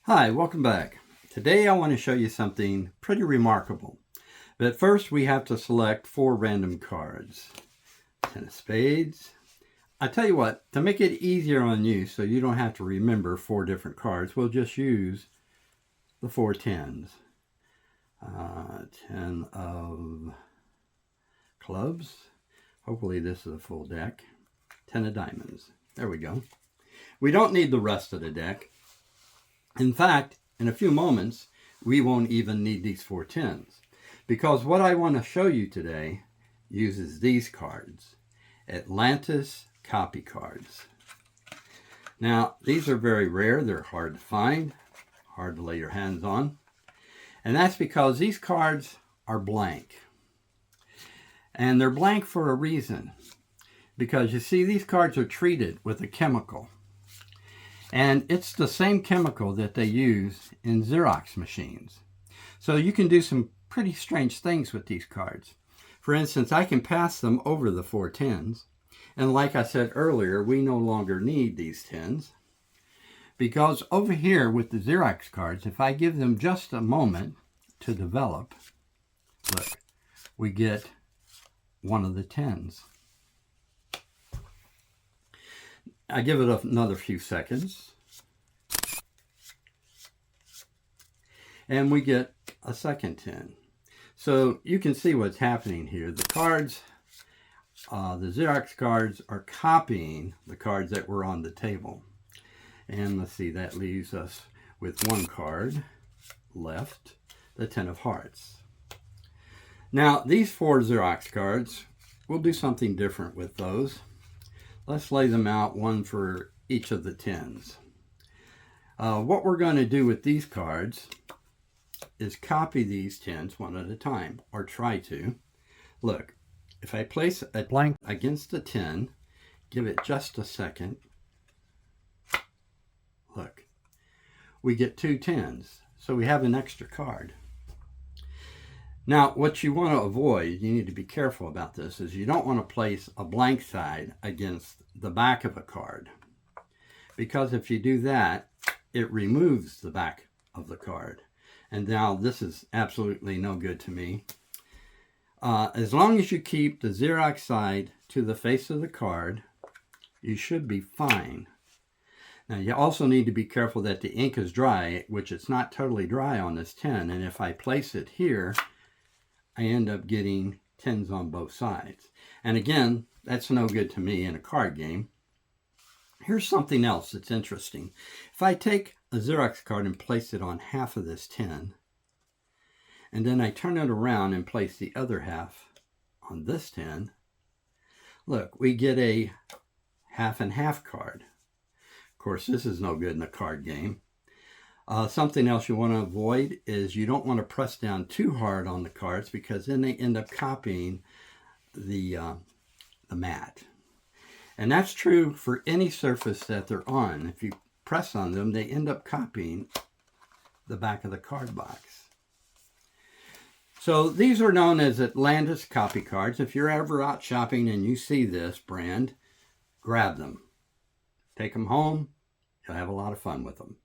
Hi, welcome back. Today I want to show you something pretty remarkable. But first we have to select 4 random cards. 10 of spades. I tell you what, to make it easier on you so you don't have to remember 4 different cards, we'll just use the 4 tens. 10 of clubs. Hopefully this is a full deck. 10 of diamonds. There we go. We don't need the rest of the deck. In fact, in a few moments, we won't even need these 4 tens, because what I want to show you today uses these cards, Atlantis copy cards. Now, these are very rare. They're hard to find, hard to lay your hands on, and that's because these cards are blank. And they're blank for a reason, because you see, these cards are treated with a chemical. And it's the same chemical that they use in Xerox machines. So you can do some pretty strange things with these cards. For instance, I can pass them over the 4 tens. And like I said earlier, we no longer need these tens. Because over here with the Xerox cards, if I give them just a moment to develop, look, we get one of the tens. I give it another few seconds, and we get a second 10. So you can see what's happening here. The cards, the Xerox cards, are copying the cards that were on the table. And let's see, that leaves us with 1 card left, the 10 of hearts. Now, these 4 Xerox cards, we'll do something different with those. Let's lay them out, one for each of the tens. What we're going to do with these cards is copy these tens one at a time, or try to. Look, if I place a blank against a 10, give it just a second. Look, we get 2 tens, so we have an extra card. Now, what you want to avoid, you need to be careful about this, is you don't want to place a blank side against the back of a card. Because if you do that, it removes the back of the card. And now this is absolutely no good to me. As long as you keep the Xerox side to the face of the card, you should be fine. Now, you also need to be careful that the ink is dry, which it's not totally dry on this 10. And if I place it here, I end up getting 10s on both sides. And again, that's no good to me in a card game. Here's something else that's interesting. If I take a Xerox card and place it on half of this 10, and then I turn it around and place the other half on this 10, look, we get a half and half card. Of course, this is no good in a card game. Something else you want to avoid is you don't want to press down too hard on the cards, because then they end up copying the mat. And that's true for any surface that they're on. If you press on them, they end up copying the back of the card box. So these are known as Atlantis copy cards. If you're ever out shopping and you see this brand, grab them. Take them home. You'll have a lot of fun with them.